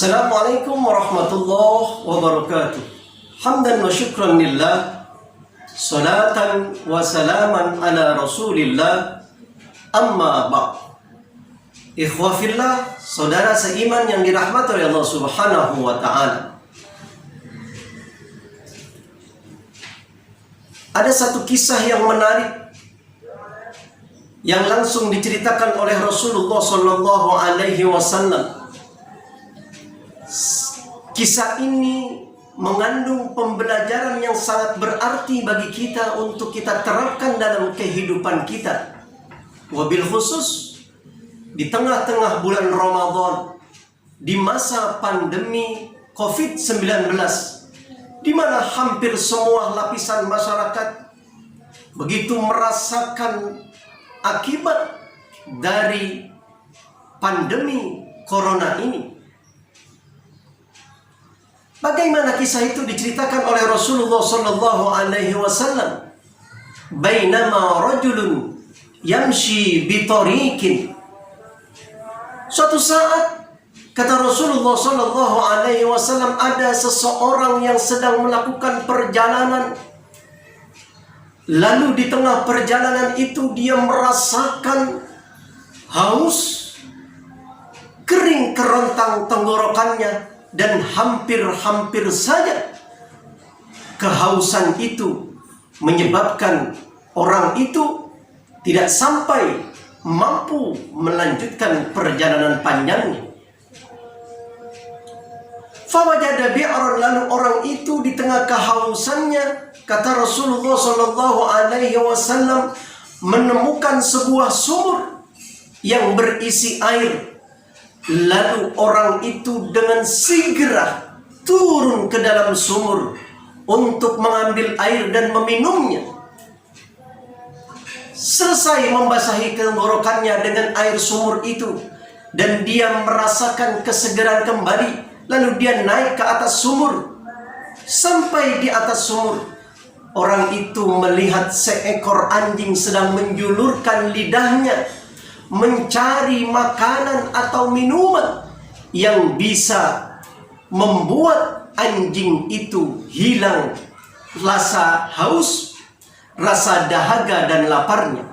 Assalamualaikum warahmatullahi wabarakatuh. Hamdan wa syukran lillah, salatan wa salaman ala rasulillah, amma ba'd. Ikhwah fillah, saudara seiman yang dirahmati oleh Allah Subhanahu wa ta'ala. Ada satu kisah yang menarik yang langsung diceritakan oleh Rasulullah sallallahu alaihi wasallam. Kisah ini mengandung pembelajaran yang sangat berarti bagi kita untuk kita terapkan dalam kehidupan kita. Wabil khusus di tengah-tengah bulan Ramadan, di masa pandemi COVID-19, di mana hampir semua lapisan masyarakat begitu merasakan akibat dari pandemi corona ini. Bagaimana kisah itu diceritakan oleh Rasulullah sallallahu alaihi wasallam? Bainama rajulun yamshi bi tariqin. Suatu saat, kata Rasulullah sallallahu alaihi wasallam, ada seseorang yang sedang melakukan perjalanan. Lalu di tengah perjalanan itu dia merasakan haus, kering kerontang tenggorokannya, dan hampir-hampir saja kehausan itu menyebabkan orang itu tidak sampai mampu melanjutkan perjalanan panjangnya. Fawajada bi'ran, lalu orang itu di tengah kehausannya, kata Rasulullah sallallahu alaihi wasallam, menemukan sebuah sumur yang berisi air. Lalu orang itu dengan segera turun ke dalam sumur untuk mengambil air dan meminumnya. Selesai membasahi tenggorokannya dengan air sumur itu, dan dia merasakan kesegaran kembali. Lalu dia naik ke atas sumur. Sampai di atas sumur, orang itu melihat seekor anjing sedang menjulurkan lidahnya mencari makanan atau minuman yang bisa membuat anjing itu hilang rasa haus, rasa dahaga dan laparnya.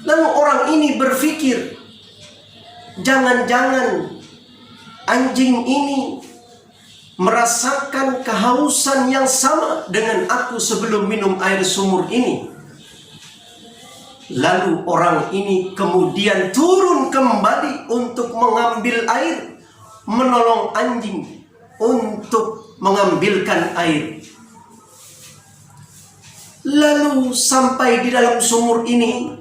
Lalu orang ini berpikir, jangan-jangan anjing ini merasakan kehausan yang sama dengan aku sebelum minum air sumur ini. Lalu orang ini kemudian turun kembali untuk mengambil air, menolong anjing untuk mengambilkan air. Lalu sampai di dalam sumur ini,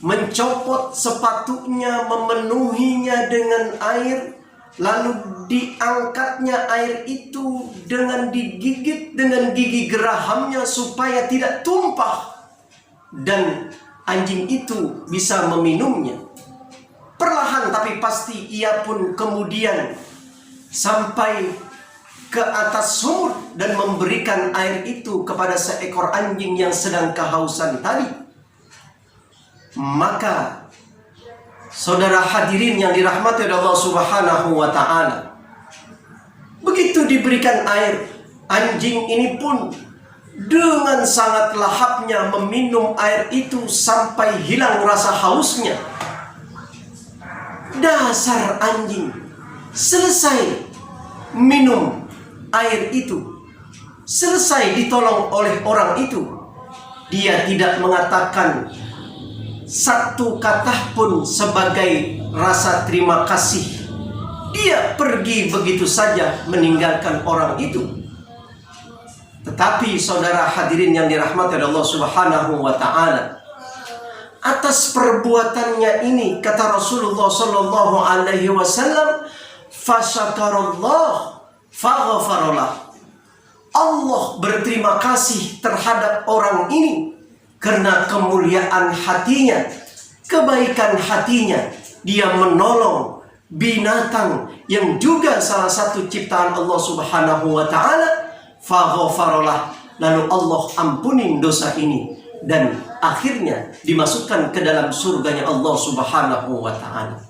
mencopot sepatunya, memenuhinya dengan air, lalu diangkatnya air itu dengan digigit dengan gigi gerahamnya supaya tidak tumpah, dan anjing itu bisa meminumnya. Perlahan tapi pasti ia pun kemudian sampai ke atas sumur dan memberikan air itu kepada seekor anjing yang sedang kehausan tadi. Maka saudara hadirin yang dirahmati oleh Allah Subhanahu wa ta'ala, begitu diberikan air, anjing ini pun dengan sangat lahapnya meminum air itu sampai hilang rasa hausnya. Dasar anjing, selesai minum air itu, selesai ditolong oleh orang itu, dia tidak mengatakan satu kata pun sebagai rasa terima kasih. Dia pergi begitu saja meninggalkan orang itu. Tetapi saudara hadirin yang dirahmati oleh Allah Subhanahu wa ta'ala, atas perbuatannya ini, kata Rasulullah sallallahu alaihi wasallam, fasyakarallah faghfaralah. Allah berterima kasih terhadap orang ini karena kemuliaan hatinya, kebaikan hatinya. Dia menolong binatang yang juga salah satu ciptaan Allah Subhanahu wa ta'ala. Faghfaralah, lalu Allah ampunin dosa ini, dan akhirnya dimasukkan ke dalam surganya Allah Subhanahu wa ta'ala.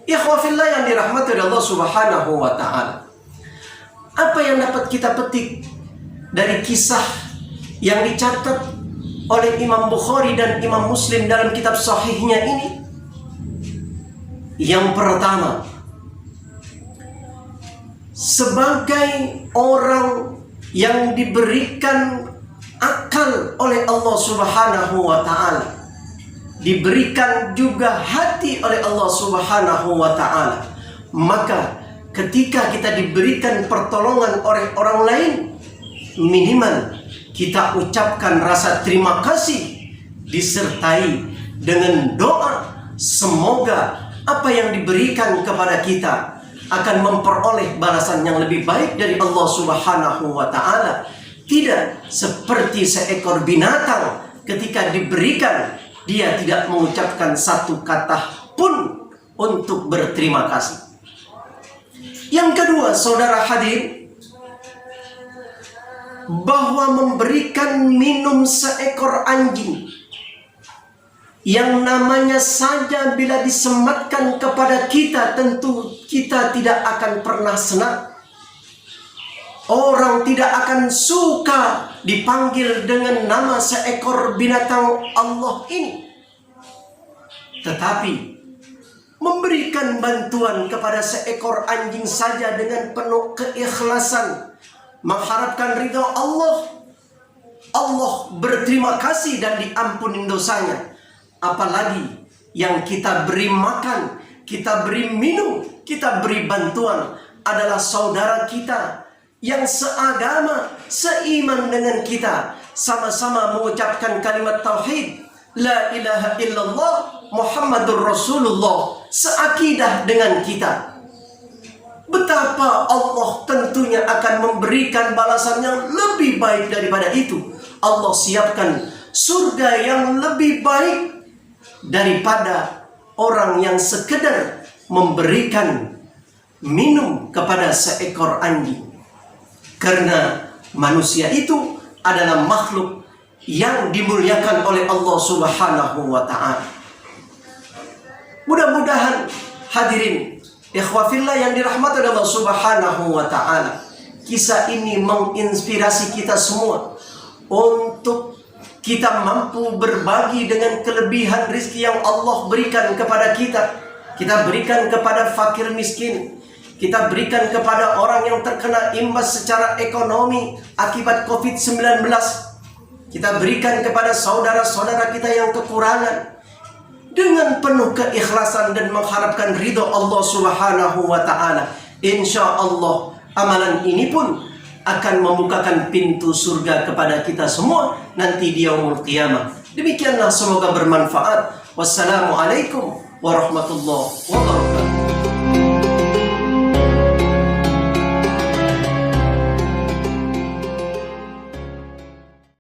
Ikhwafillah yang dirahmati oleh Allah Subhanahu wa ta'ala. Apa yang dapat kita petik dari kisah yang dicatat oleh Imam Bukhari dan Imam Muslim dalam kitab sahihnya ini? Yang pertama, sebagai orang yang diberikan akal oleh Allah Subhanahu wa ta'ala, diberikan juga hati oleh Allah Subhanahu wa ta'ala, maka ketika kita diberikan pertolongan oleh orang lain, minimal kita ucapkan rasa terima kasih disertai dengan doa semoga apa yang diberikan kepada kita akan memperoleh balasan yang lebih baik dari Allah Subhanahu wa ta'ala. Tidak seperti seekor binatang, ketika diberikan dia tidak mengucapkan satu kata pun untuk berterima kasih. Yang kedua, saudara hadir, bahwa memberikan minum seekor anjing yang namanya saja bila disematkan kepada kita, tentu kita tidak akan pernah senang. Orang tidak akan suka dipanggil dengan nama seekor binatang Allah ini. Tetapi memberikan bantuan kepada seekor anjing saja dengan penuh keikhlasan, mengharapkan ridha Allah, Allah berterima kasih dan diampuni dosanya. Apalagi yang kita beri makan, kita beri minum, kita beri bantuan adalah saudara kita yang seagama, seiman dengan kita, sama-sama mengucapkan kalimat tauhid, la ilaha illallah Muhammadur Rasulullah, seakidah dengan kita. Betapa Allah tentunya akan memberikan balasan yang lebih baik daripada itu. Allah siapkan surga yang lebih baik daripada orang yang sekedar memberikan minum kepada seekor anjing. Karena manusia itu adalah makhluk yang dimuliakan oleh Allah Subhanahu wa ta'ala. Mudah-mudahan hadirin ikhwafillah yang dirahmati oleh Allah Subhanahu wa ta'ala, kisah ini menginspirasi kita semua untuk kita mampu berbagi dengan kelebihan rezeki yang Allah berikan kepada kita. Kita berikan kepada fakir miskin, kita berikan kepada orang yang terkena imbas secara ekonomi akibat COVID-19. Kita berikan kepada saudara-saudara kita yang kekurangan dengan penuh keikhlasan dan mengharapkan ridha Allah Subhanahu wa ta'ala. Insya Allah amalan ini pun akan membukakan pintu surga kepada kita semua nanti di yaumul qiyamah. Demikianlah, semoga bermanfaat. Wassalamualaikum warahmatullahi wabarakatuh.